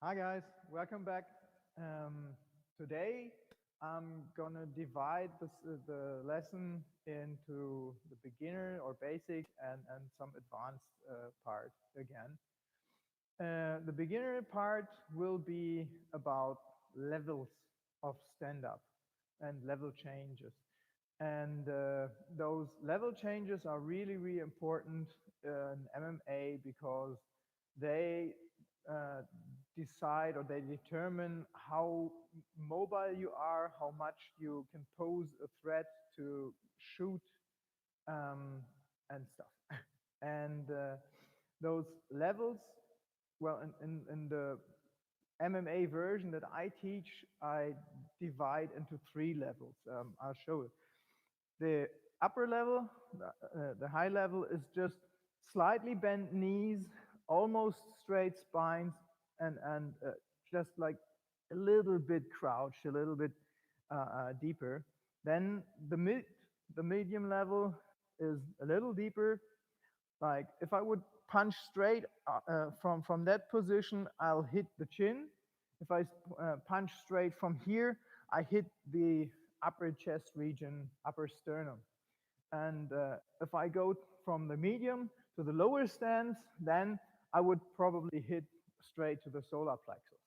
Hi guys, welcome back. Today I'm gonna divide the lesson into the beginner or basic and some advanced part again. The beginner part will be about levels of stand-up and level changes. And those level changes are really important in MMA because they uh, decide or they determine how mobile you are, how much you can pose a threat to shoot um, and stuff. And those levels, well, in the MMA version that I teach, I divide into three levels. I'll show it. The upper level, the high level, is just slightly bent knees, almost straight spines, and just like a little bit crouched, a little bit deeper. Then the medium level is a little deeper. Like if I would punch straight from that position, I'll hit the chin. If I punch straight from here, I hit the upper chest region, upper sternum. And if I go from the medium to the lower stance, then I would probably hit straight to the solar plexus.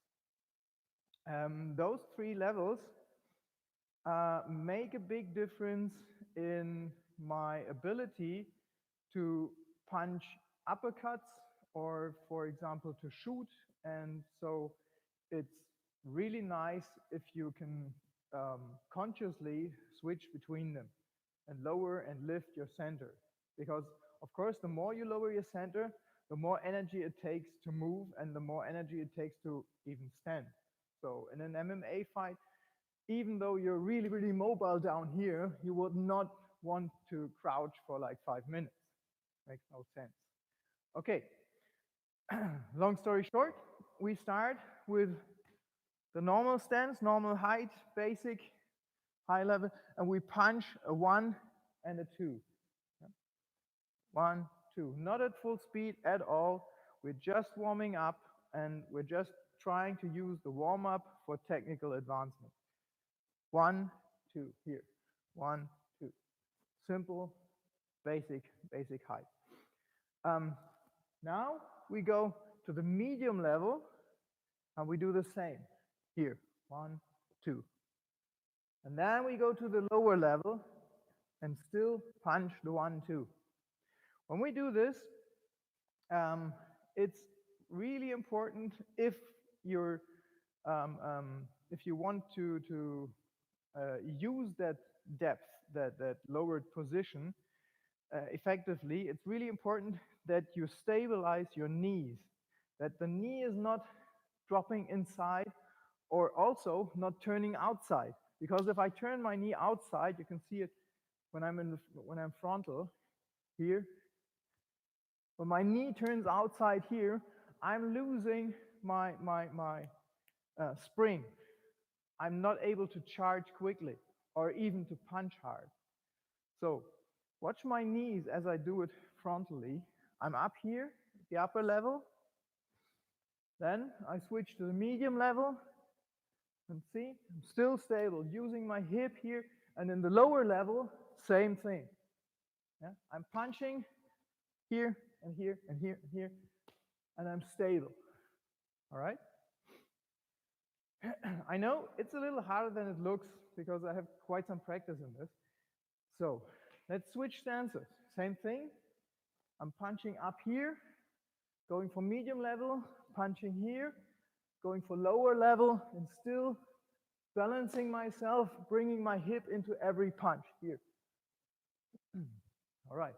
Those three levels make a big difference in my ability to punch uppercuts or, for example, to shoot. And so it's really nice if you can consciously switch between them and lower and lift your center. Because, of course, the more you lower your center, the more energy it takes to move and the more energy it takes to even stand. So in an MMA fight, even though you're really mobile down here, you would not want to crouch for like 5 minutes. Makes no sense. Okay, long story short, we start with the normal stance, normal height, basic, high level, and we punch a 1 and a 2. 1, 2. Not at full speed at all. We're just warming up and we're just trying to use the warm up for technical advancement. 1, 2, here. 1, 2. Simple, basic height. Now we go to the medium level and we do the same. Here, 1, 2. And then we go to the lower level and still punch the 1, 2. When we do this, it's really important if you're if you want to use that depth, that lowered position effectively, it's really important that you stabilize your knees, that the knee is not dropping inside or also not turning outside. Because if I turn my knee outside, you can see it when I'm frontal here. When my knee turns outside here, I'm losing my spring. I'm not able to charge quickly or even to punch hard. So watch my knees as I do it frontally. I'm up here, the upper level. Then I switch to the medium level. And see, I'm still stable, using my hip here. And in the lower level, same thing. Yeah? I'm punching here and here and here and here, and I'm stable. All right? I know it's a little harder than it looks because I have quite some practice in this. So let's switch stances. Same thing. I'm punching up here, going for medium level, punching here, going for lower level, and still balancing myself, bringing my hip into every punch here. All right.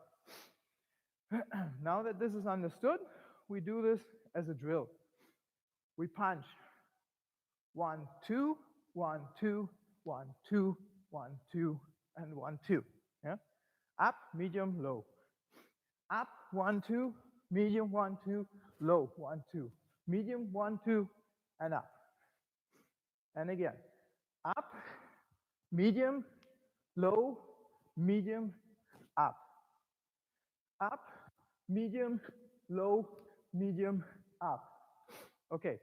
Now that this is understood, we do this as a drill. We punch 1, 2, 1, 2, 1, 2, 1, 2, and 1, 2. Yeah? Up, medium, low. Up, 1, 2, medium, 1, 2, low, 1, 2. Medium, 1, 2, and up. And again, up, medium, low, medium, up. Up, medium, low, medium, up. Okay,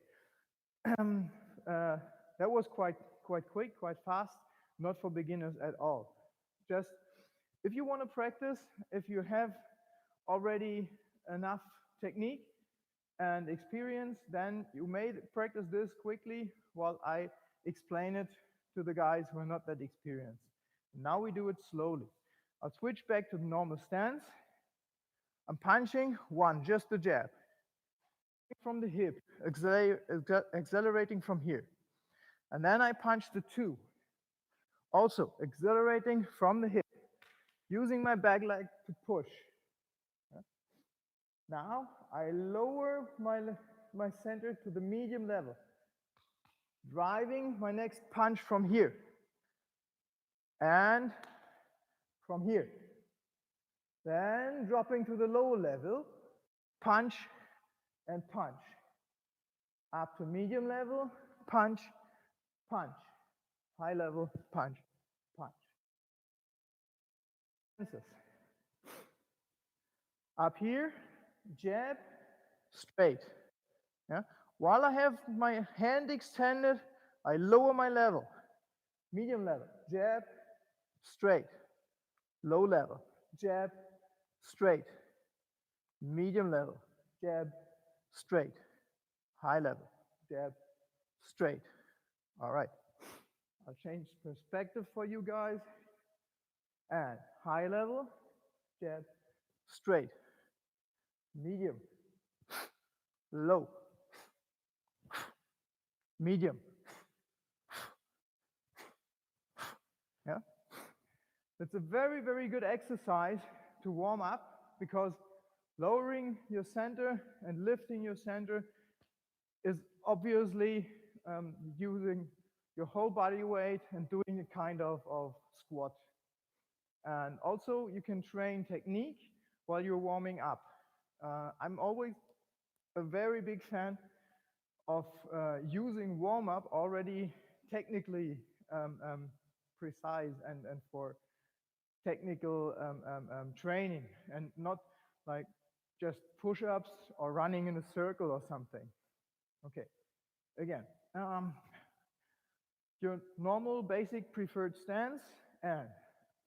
That was quite quick, quite fast, not for beginners at all. Just if you want to practice, if you have already enough technique and experience, then you may practice this quickly while I explain it to the guys who are not that experienced. Now we do it slowly. I'll switch back to the normal stance. I'm punching one, just the jab. From the hip, accelerating from here. And then I punch the two. Also accelerating from the hip, using my back leg to push. Now I lower my center to the medium level, driving my next punch from here and from here. Then dropping to the lower level, punch and punch. Up to medium level, punch, punch. High level, punch, punch. Up here, jab, straight. Yeah? While I have my hand extended, I lower my level. Medium level, jab, straight. Low level, jab, straight. Medium level, jab, straight. High level, jab, straight. All right. I'll change perspective for you guys. And high level, jab, straight. Medium, low, medium. Yeah. It's a very, very good exercise to warm up because lowering your center and lifting your center is obviously using your whole body weight and doing a kind of squat. And also you can train technique while you're warming up. I'm always a very big fan of using warm-up already technically precise and for technical training and not like just push-ups or running in a circle or something. Okay, again, your normal basic preferred stance and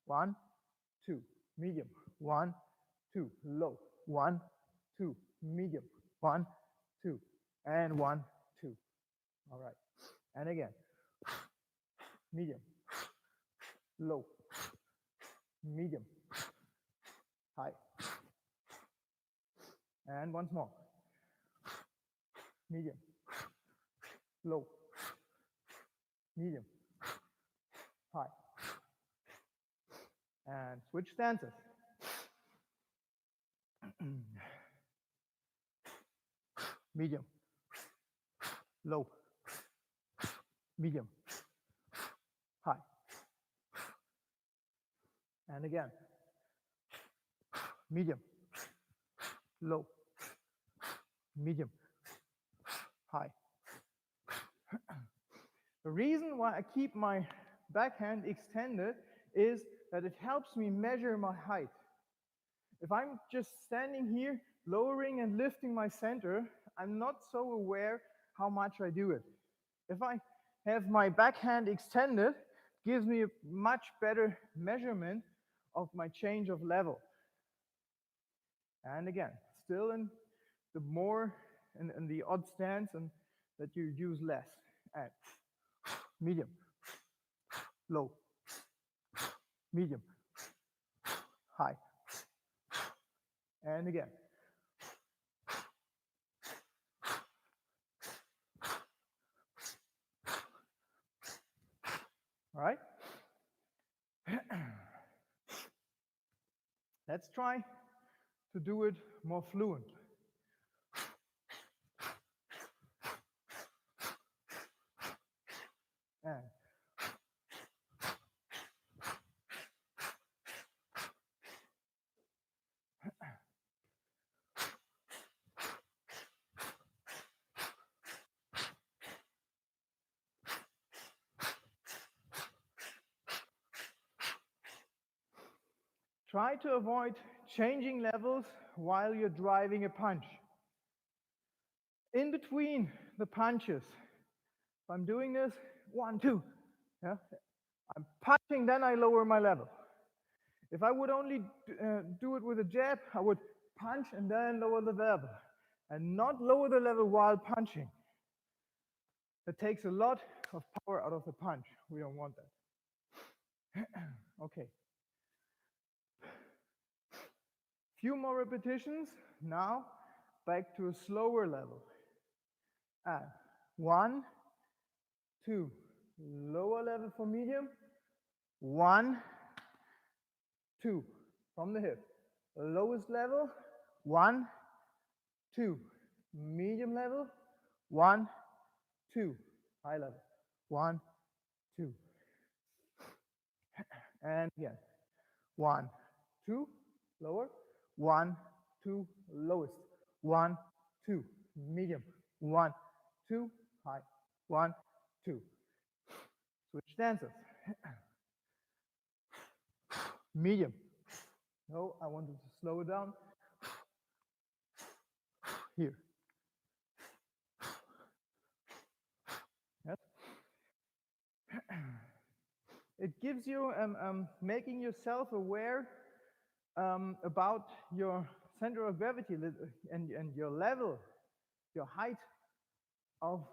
1, 2, medium, 1, 2, low, 1, 2, medium, 1, 2, and 1, 2. All right, and again, medium, low, medium, high, and once more, medium, low, medium, high, and switch stances. Medium, low, medium, high, and again, medium, low, medium, high. The reason why I keep my backhand extended is that it helps me measure my height. If I'm just standing here, lowering and lifting my center, I'm not so aware how much I do it. If I have my backhand extended, gives me a much better measurement of my change of level. And again, still in the more in the odd stance and that you use less. And medium, low, medium, high, and again. All right. Let's try to do it more fluent. And try to avoid changing levels while you're driving a punch. In between the punches, I'm doing this, 1, 2, yeah, I'm punching, then I lower my level. If I would only do it with a jab, I would punch and then lower the level, and not lower the level while punching. That takes a lot of power out of the punch. We don't want that. Okay. Few more repetitions. Now back to a slower level. 1, 2. Lower level for medium. 1, 2. From the hip. Lowest level. 1, 2. Medium level. 1, 2. High level. 1, 2. And again. 1, 2. Lower. 1, 2. Lowest. 1, 2. Medium. 1, 2. High. 1, 2. Switch stances. Medium. No, I wanted to slow it down. Here. Yes. It gives you making yourself aware about your center of gravity and your level, your height of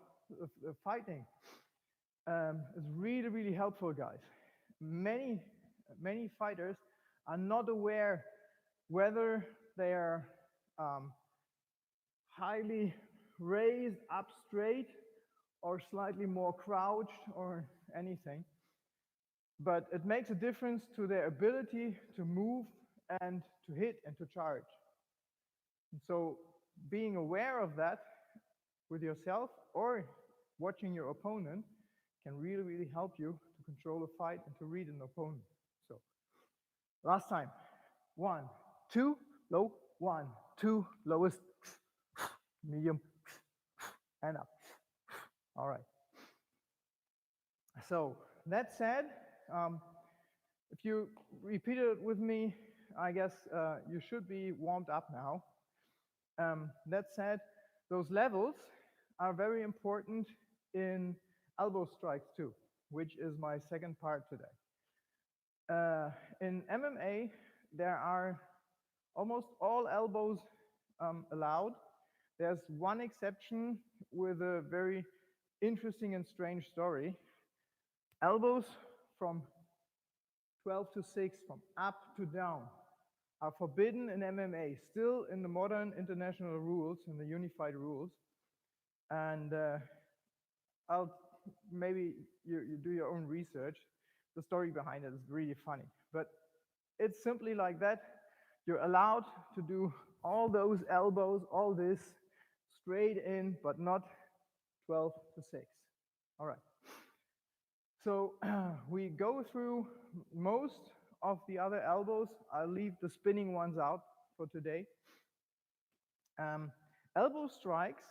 fighting. Is really, really helpful, guys. Many fighters are not aware whether they are highly raised up straight or slightly more crouched or anything. But it makes a difference to their ability to move and to hit and to charge. And so being aware of that with yourself or watching your opponent can really, really help you to control a fight and to read an opponent. So last time. 1, 2, low. 1, 2, lowest. Medium. And up. All right. So that said, if you repeat it with me, I guess you should be warmed up now. That said, those levels are very important in elbow strikes too, which is my second part today. In MMA, there are almost all elbows allowed. There's one exception with a very interesting and strange story. Elbows from 12 to 6, from up to down, are forbidden in MMA, still in the modern international rules, in the unified rules. And maybe you do your own research. The story behind it is really funny. But it's simply like that. You're allowed to do all those elbows, all this, straight in, but not 12 to 6. All right. So we go through most of the other elbows. I'll leave the spinning ones out for today. Elbow strikes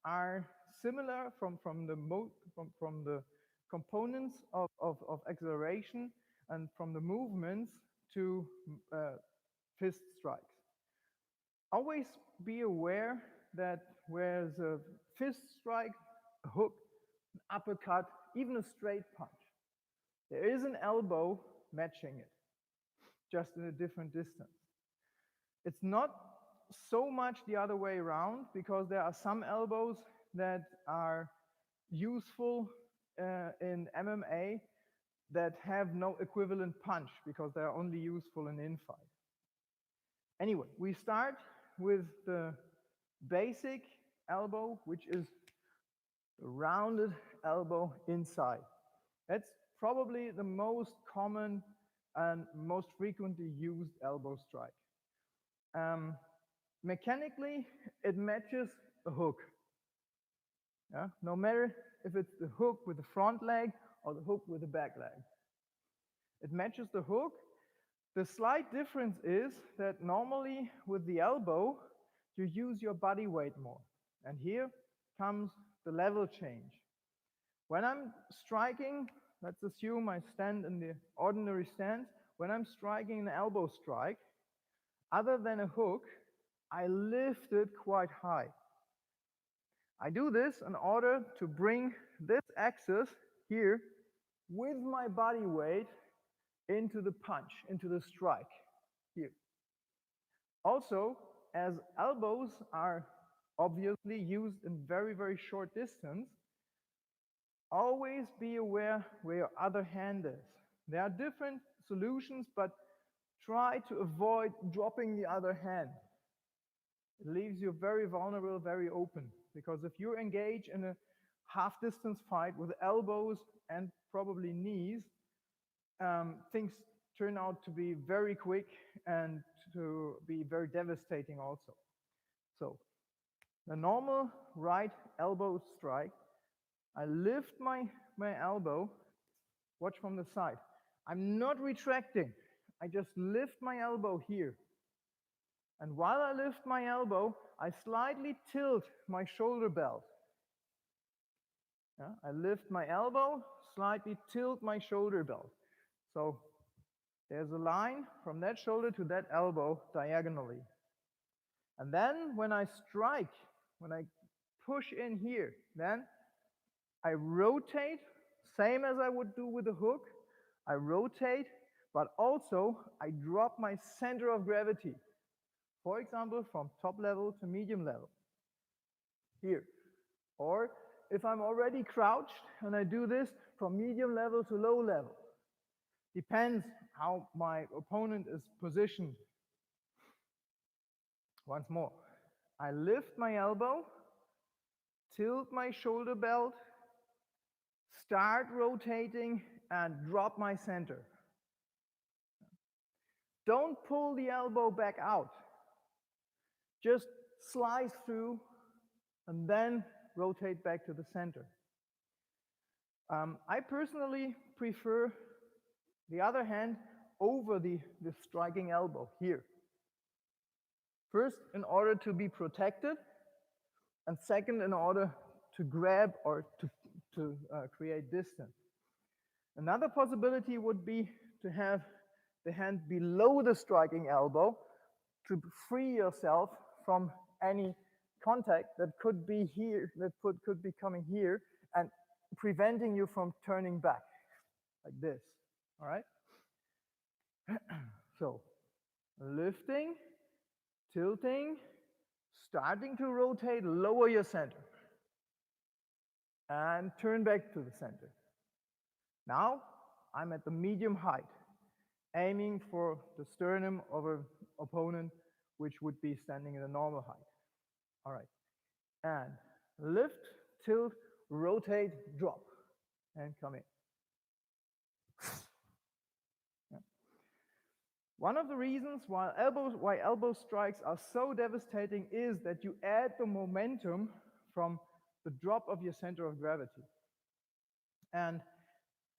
are similar from the components of acceleration and from the movements to fist strikes. Always be aware that whereas a fist strike, a hook, an uppercut, even a straight punch, there is an elbow matching it, just in a different distance. It's not so much the other way around, because there are some elbows that are useful in MMA that have no equivalent punch, because they are only useful in infight. Anyway, we start with the basic elbow, which is a rounded elbow inside. That's probably the most common and most frequently used elbow strike. Mechanically, it matches a hook. Yeah? No matter if it's the hook with the front leg or the hook with the back leg. It matches the hook. The slight difference is that normally with the elbow, you use your body weight more. And here comes the level change. When I'm striking, let's assume I stand in the ordinary stance. When I'm striking an elbow strike, other than a hook, I lift it quite high. I do this in order to bring this axis here with my body weight into the punch, into the strike here. Also, as elbows are obviously used in very, very short distance, always be aware where your other hand is. There are different solutions, but try to avoid dropping the other hand. It leaves you very vulnerable, very open, because if you engage in a half-distance fight with elbows and probably knees, things turn out to be very quick and to be very devastating also. So, the normal right elbow strike, I lift my elbow, watch from the side. I'm not retracting, I just lift my elbow here. And while I lift my elbow, I slightly tilt my shoulder belt. Yeah? I lift my elbow, slightly tilt my shoulder belt. So there's a line from that shoulder to that elbow diagonally. And then when I strike, when I push in here, then I rotate, same as I would do with a hook. I rotate, but also I drop my center of gravity. For example, from top level to medium level, here. Or if I'm already crouched and I do this from medium level to low level. Depends how my opponent is positioned. Once more, I lift my elbow, tilt my shoulder belt, start rotating, and drop my center. Don't pull the elbow back out. Just slice through and then rotate back to the center. I personally prefer the other hand over the striking elbow here. First, in order to be protected, and second, in order to grab or to create distance. Another possibility would be to have the hand below the striking elbow to free yourself from any contact that could be here, that could be coming here and preventing you from turning back, like this, all right? So, lifting, tilting, starting to rotate, lower your center, and turn back to the center. Now, I'm at the medium height, aiming for the sternum of an opponent, which would be standing in a normal height. All right, and lift, tilt, rotate, drop, and come in. Yeah. One of the reasons why elbow strikes are so devastating is that you add the momentum from the drop of your center of gravity. And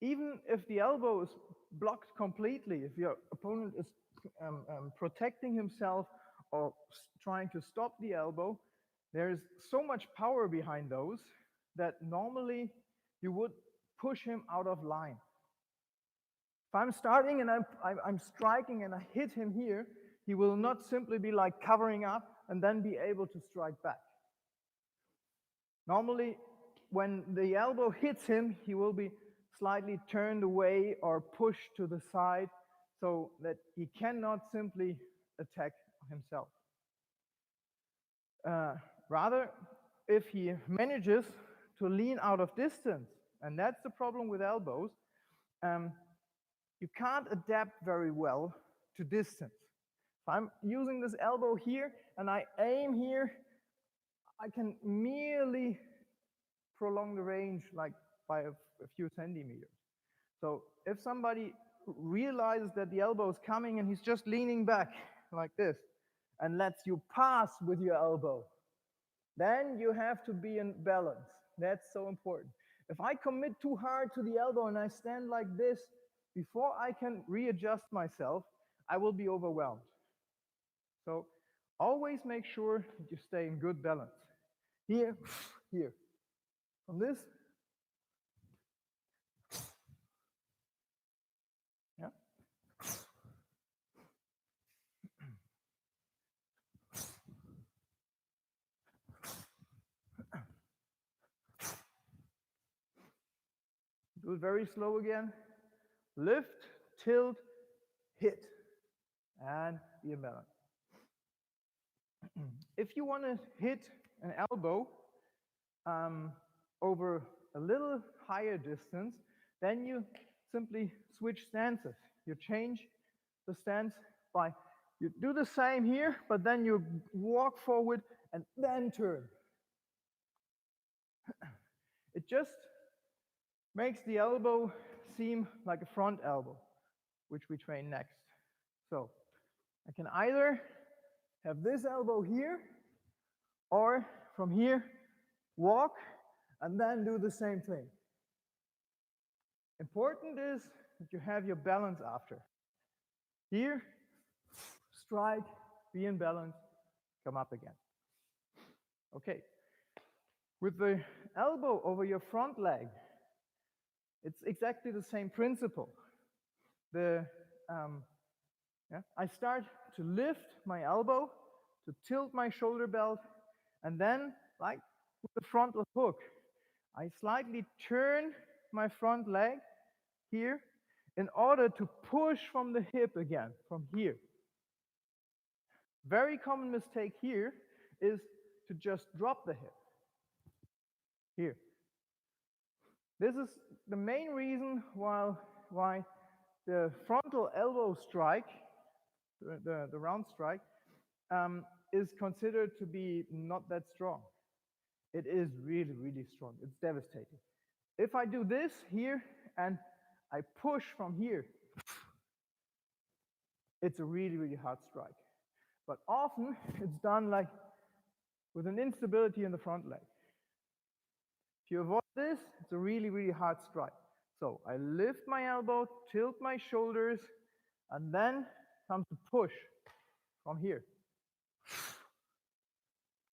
even if the elbow is blocked completely, if your opponent is protecting himself or trying to stop the elbow, there is so much power behind those that normally you would push him out of line. If I'm starting and I'm striking and I hit him here, he will not simply be like covering up and then be able to strike back. Normally, when the elbow hits him, he will be slightly turned away or pushed to the side so that he cannot simply attack himself. Rather, if he manages to lean out of distance, and that's the problem with elbows, you can't adapt very well to distance. If I'm using this elbow here and I aim here, I can merely prolong the range like by a few centimeters. So if somebody realizes that the elbow is coming and he's just leaning back like this and lets you pass with your elbow, then you have to be in balance. That's so important. If I commit too hard to the elbow and I stand like this, before I can readjust myself, I will be overwhelmed. So always make sure that you stay in good balance. Here, here. From this, yeah. Do it very slow again. Lift, tilt, hit, and be in balance. If you want to hit an elbow over a little higher distance, then you simply switch stances. You change the stance by, you do the same here, but then you walk forward and then turn. It just makes the elbow seem like a front elbow, which we train next. So I can either have this elbow here, or from here, walk, and then do the same thing. Important is that you have your balance after. Here, strike, be in balance, come up again. Okay. With the elbow over your front leg, it's exactly the same principle. I start to lift my elbow, to tilt my shoulder belt, and then, like with the frontal hook, I slightly turn my front leg here in order to push from the hip again, from here. Very common mistake here is to just drop the hip. Here. This is the main reason why the frontal elbow strike, the round strike, is considered to be not that strong. It is really, really strong. It's devastating. If I do this here and I push from here, it's a really, really hard strike. But often it's done like with an instability in the front leg. If you avoid this, it's a really, really hard strike. So I lift my elbow, tilt my shoulders, and then come to push from here.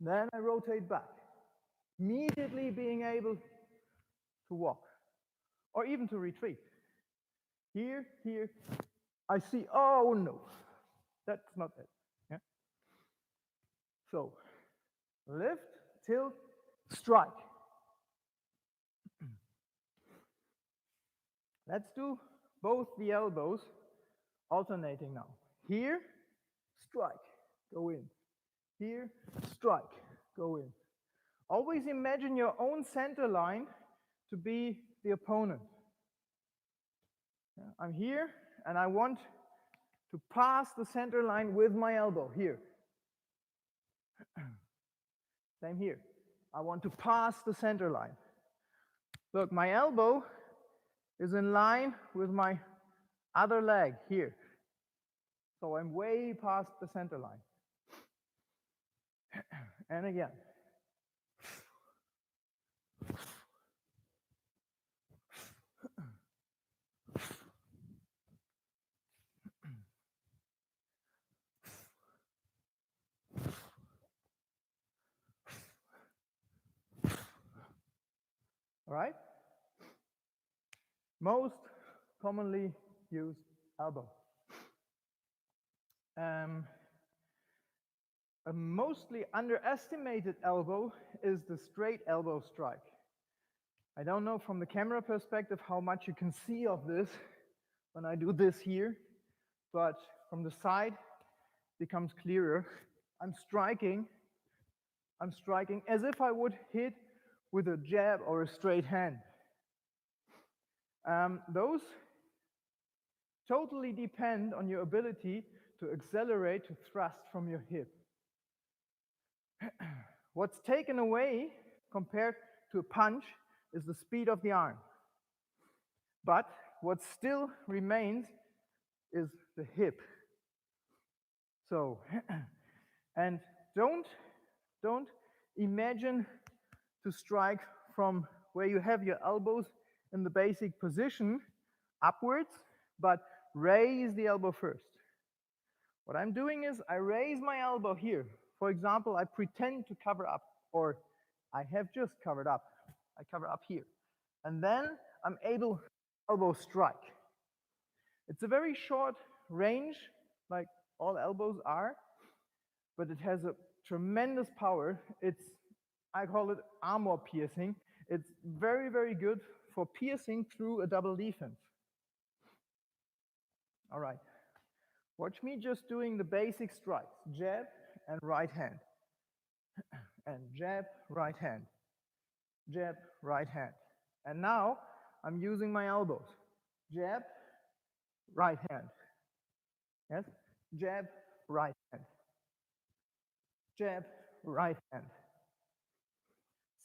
Then I rotate back, immediately being able to walk, or even to retreat. Here, here, I see, oh no, that's not it. Yeah? So, lift, tilt, strike. Let's do both the elbows alternating now. Here, strike, go in. Here, strike, go in. Always imagine your own center line to be the opponent. I'm here, and I want to pass the center line with my elbow, here. Same here. I want to pass the center line. Look, my elbow is in line with my other leg, here. So I'm way past the center line. And again. All right? Most commonly used elbow. A mostly underestimated elbow is the straight elbow strike. I don't know from the camera perspective how much you can see of this when I do this here, but from the side it becomes clearer. I'm striking as if I would hit with a jab or a straight hand. Those totally depend on your ability to accelerate, to thrust from your hip. What's taken away compared to a punch is the speed of the arm. But what still remains is the hip. So, and don't imagine to strike from where you have your elbows in the basic position upwards, but raise the elbow first. What I'm doing is I raise my elbow here. For example, I pretend to cover up, or I have just covered up. I cover up here. And then I'm able to elbow strike. It's a very short range, like all elbows are, but it has a tremendous power. I call it armor piercing. It's very, very good for piercing through a double defense. All right. Watch me just doing the basic strikes. Jab and right hand. And jab, right hand. Jab, right hand. And now I'm using my elbows. Jab, right hand. Yes? Jab, right hand. Jab, right hand.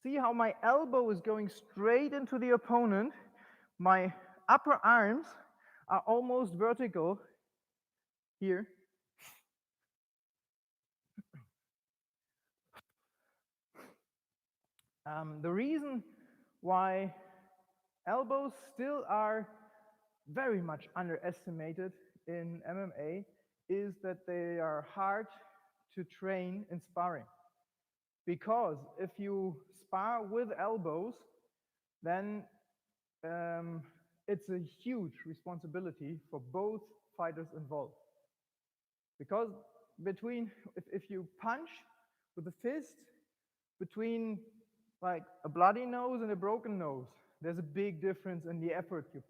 See how my elbow is going straight into the opponent. My upper arms are almost vertical here. The reason why elbows still are very much underestimated in MMA is that they are hard to train in sparring. Because if you spar with elbows, then it's a huge responsibility for both fighters involved. Because if you punch with a fist, between like a bloody nose and a broken nose, there's a big difference in the effort you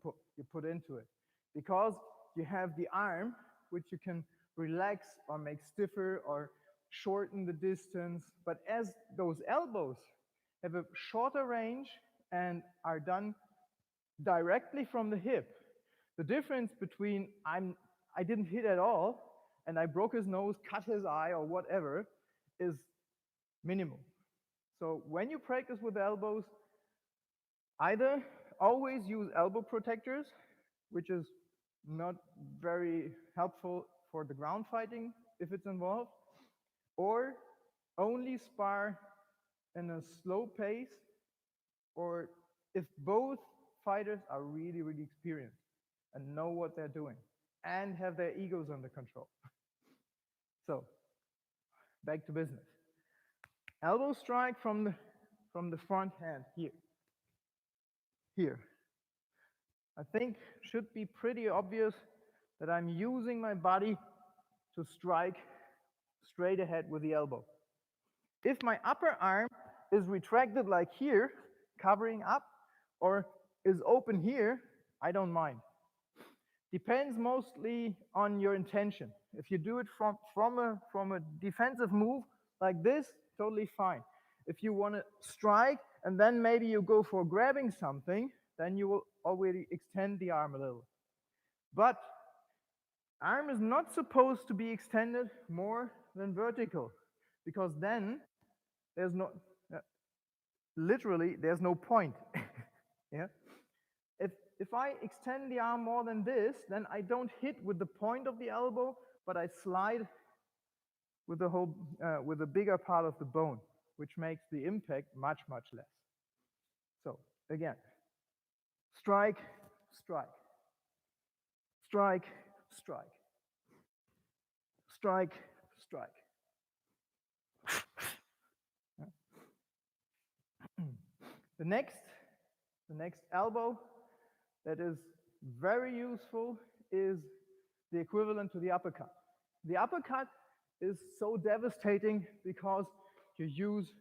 put into it. Because you have the arm, which you can relax or make stiffer or shorten the distance. But as those elbows have a shorter range and are done directly from the hip, the difference between I didn't hit at all and I broke his nose, cut his eye or whatever is minimal. So when you practice with elbows, either always use elbow protectors, which is not very helpful for the ground fighting if it's involved, or only spar in a slow pace, or if both fighters are really, really experienced and know what they're doing and have their egos under control. So, back to business. Elbow strike from the front hand here. Here. I think should be pretty obvious that I'm using my body to strike straight ahead with the elbow. If my upper arm is retracted like here, covering up, or is open here, I don't mind. Depends mostly on your intention. If you do it from a defensive move like this, totally fine. If you want to strike and then maybe you go for grabbing something, then you will already extend the arm a little. But arm is not supposed to be extended more than vertical, because then there's no, literally, there's no point. Yeah. If I extend the arm more than this, then I don't hit with the point of the elbow, but I slide with the whole, with the bigger part of the bone, which makes the impact much, much less. So again, strike, strike, strike, strike, strike, strike. The next elbow that is very useful is the equivalent to the uppercut. The uppercut is so devastating because you use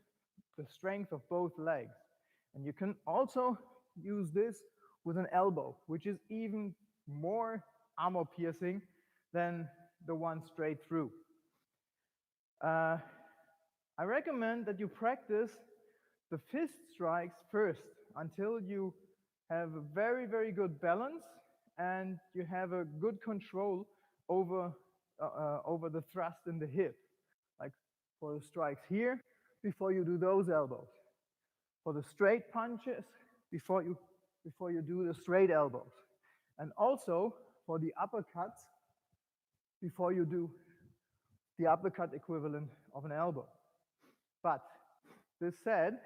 the strength of both legs. And you can also use this with an elbow, which is even more armor piercing than the one straight through. I recommend that you practice the fist strikes first until you have a very, very good balance and you have a good control over the thrust in the hip. Like for the strikes here, before you do those elbows. For the straight punches, before you do the straight elbows. And also for the uppercuts, before you do the uppercut equivalent of an elbow. But this said,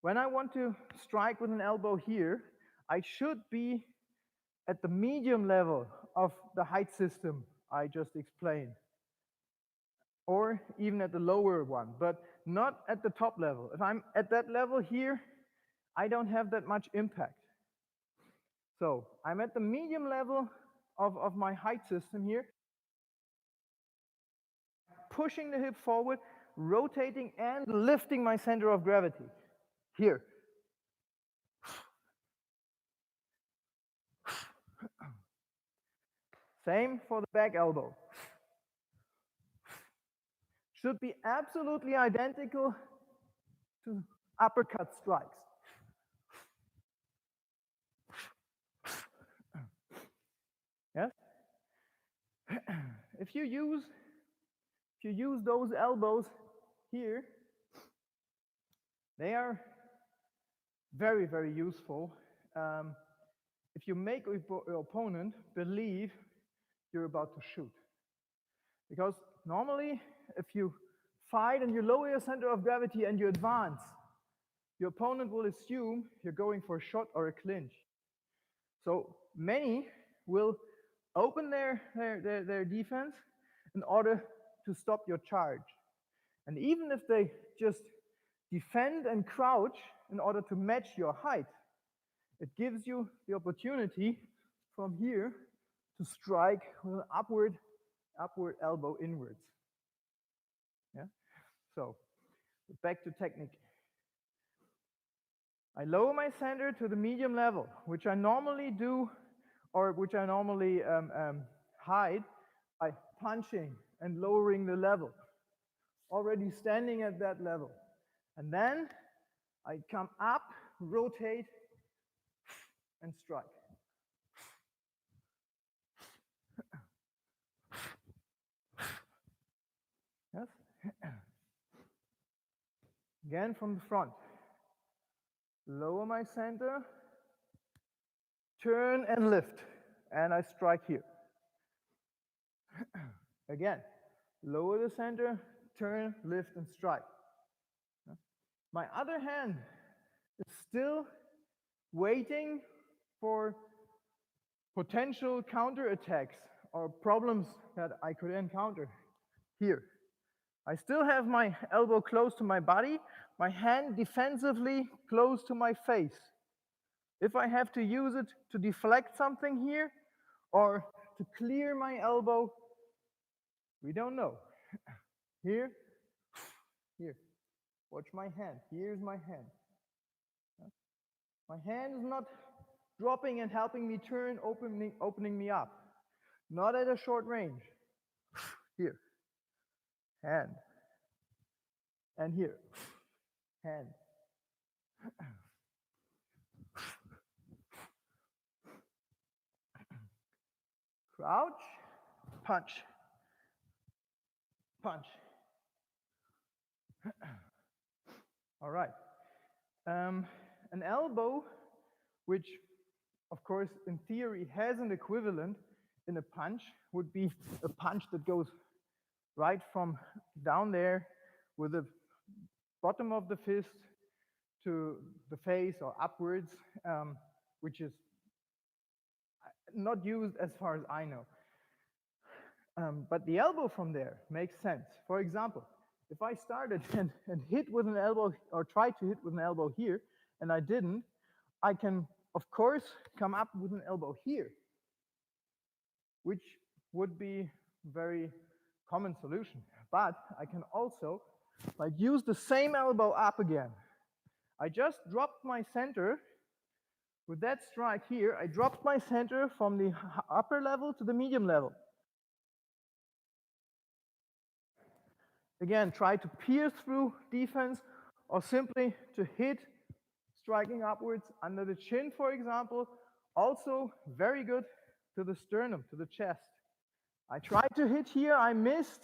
when I want to strike with an elbow here, I should be at the medium level of the height system I just explained, or even at the lower one, but not at the top level. If I'm at that level here, I don't have that much impact. So I'm at the medium level of my height system here, pushing the hip forward, rotating and lifting my center of gravity here. Same for the back elbow. Should be absolutely identical to uppercut strikes. Yes? If you use those elbows here, they are very, very useful. If you make your opponent believe you're about to shoot. Because normally, if you fight and you lower your center of gravity and you advance, your opponent will assume you're going for a shot or a clinch. So many will open their defense in order to stop your charge. And even if they just defend and crouch in order to match your height, it gives you the opportunity from here to strike with an upward elbow inwards. Yeah? So back to technique. I lower my center to the medium level, which I normally do, or which I normally hide by punching and lowering the level, already standing at that level. And then I come up, rotate, and strike. Yes? Again from the front. Lower my center, turn and lift, and I strike here. Again, lower the center, turn, lift, and strike. My other hand is still waiting for potential counterattacks or problems that I could encounter here. I still have my elbow close to my body, my hand defensively close to my face. If I have to use it to deflect something here or to clear my elbow, we don't know. Here, here. Watch my hand. Here's my hand. My hand is not dropping and helping me turn, opening me up. Not at a short range. Here. Hand. And here. Hand. Crouch. Punch. Punch. All right. An elbow, which of course in theory has an equivalent in a punch, would be a punch that goes right from down there with the bottom of the fist to the face or upwards, which is not used as far as I know. But the elbow from there makes sense. For example, if I started and hit with an elbow or tried to hit with an elbow here and I didn't, I can of course come up with an elbow here, which would be a very common solution. But I can also use the same elbow up again. I just dropped my center with that strike here. I dropped my center from the upper level to the medium level. Again, try to pierce through defense or simply to hit, striking upwards under the chin, for example. Also very good to the sternum, to the chest. I tried to hit here, I missed.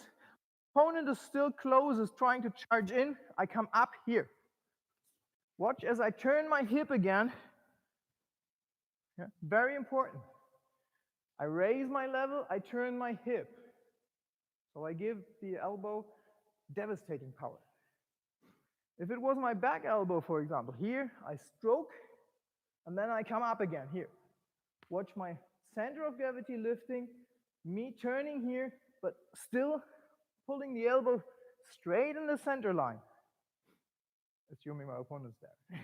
Opponent is still close, is trying to charge in. I come up here. Watch as I turn my hip again. Yeah, very important. I raise my level, I turn my hip. So I give the elbow devastating power. If it was my back elbow, for example, here I stroke and then I come up again here. Watch my center of gravity lifting, me turning here, but still pulling the elbow straight in the center line, assuming my opponent's there.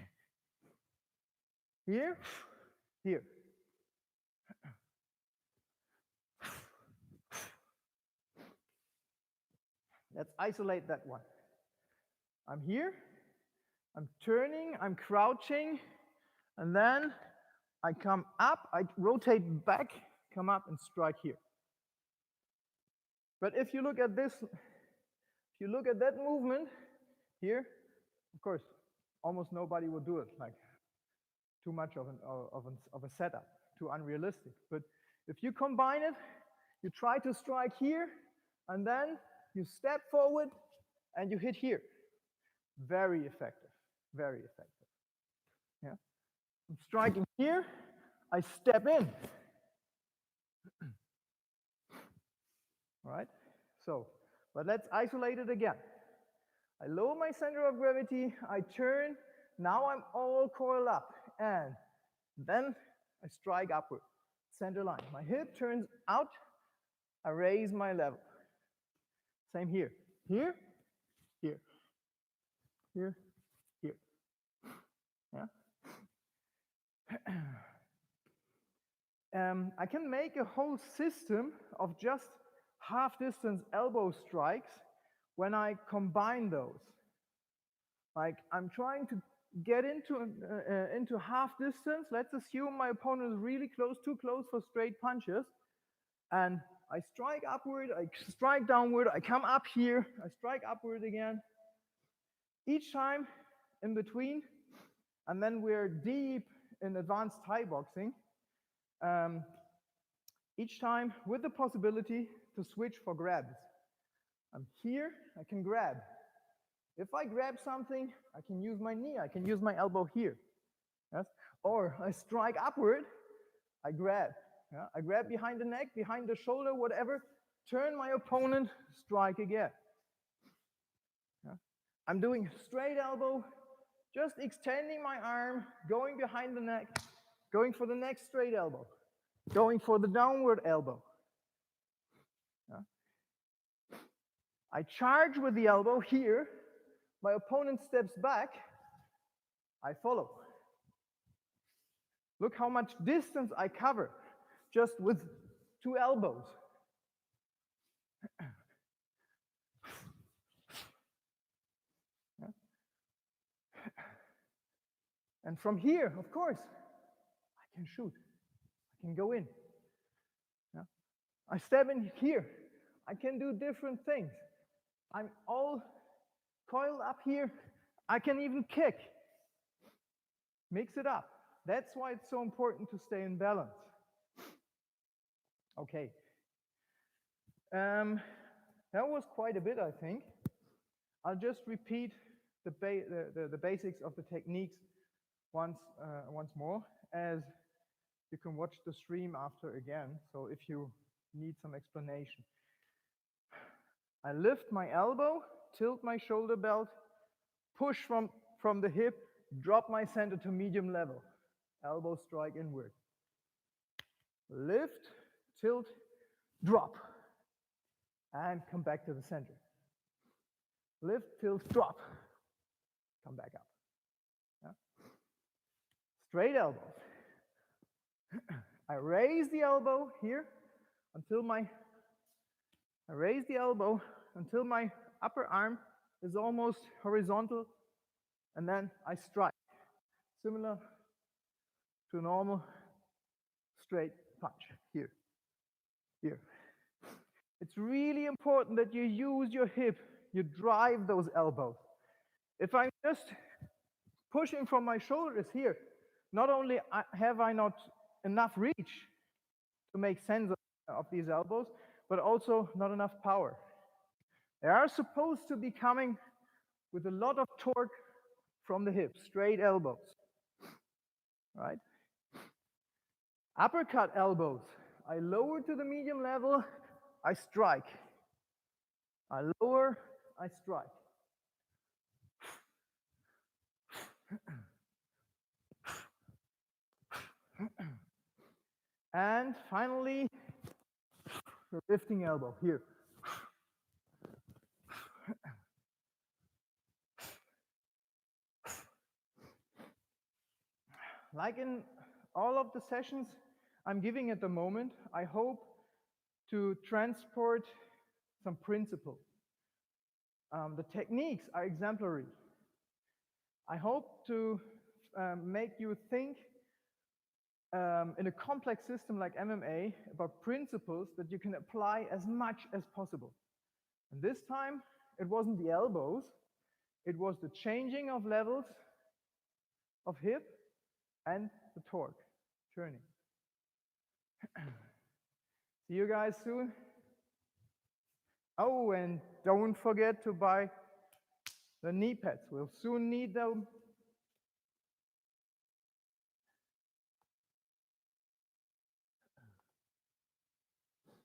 Here, here. Let's isolate that one. I'm here, I'm turning, I'm crouching, and then I come up, I rotate back, come up and strike here. But if you look at this, if you look at that movement here, of course, almost nobody would do it. Like too much of a setup, too unrealistic. But if you combine it, you try to strike here, and then you step forward and you hit here. Very effective, very effective. Yeah, I'm striking here, I step in. All right, so, but let's isolate it again. I lower my center of gravity, I turn, now I'm all coiled up, and then I strike upward, center line. My hip turns out, I raise my level. Same here, here, here, here, here. Yeah. I can make a whole system of just half-distance elbow strikes when I combine those. Like I'm trying to get into half distance. Let's assume my opponent is really close, too close for straight punches, and I strike upward, I strike downward, I come up here, I strike upward again. Each time in between, and then we're deep in advanced Thaiboxing. Each time with the possibility to switch for grabs. I'm here, I can grab. If I grab something, I can use my knee, I can use my elbow here. Yes? Or I strike upward, I grab. Yeah? I grab behind the neck, behind the shoulder, whatever, turn my opponent, strike again. Yeah? I'm doing straight elbow, just extending my arm, going behind the neck, going for the next straight elbow, going for the downward elbow. Yeah? I charge with the elbow here, my opponent steps back, I follow. Look how much distance I cover just with two elbows. Yeah. And from here, of course, I can shoot. I can go in. Yeah. I step in here. I can do different things. I'm all coiled up here. I can even kick. Mix it up. That's why it's so important to stay in balance. Okay. That was quite a bit, I think. I'll just repeat the basics of the techniques once more, as you can watch the stream after again, so if you need some explanation. I lift my elbow, tilt my shoulder belt, push from the hip, drop my center to medium level. Elbow strike inward. Lift, tilt, drop. And come back to the center. Lift, tilt, drop. Come back up. Yeah. Straight elbows. I raise the elbow here until my upper arm is almost horizontal, and then I strike. Similar to a normal straight punch. Here. Here. It's really important that you use your hip, you drive those elbows. If I'm just pushing from my shoulders here, not only have I not enough reach to make sense of these elbows, but also not enough power. They are supposed to be coming with a lot of torque from the hip, straight elbows. Right? Uppercut elbows. I lower to the medium level, I strike. I lower, I strike. And finally, the lifting elbow here. Like in all of the sessions I'm giving at the moment, I hope to transport some principles. The techniques are exemplary. I hope to make you think in a complex system like MMA about principles that you can apply as much as possible. And this time, it wasn't the elbows, it was the changing of levels of hip and the torque, turning. See you guys soon. Oh, and don't forget to buy the knee pads. We'll soon need them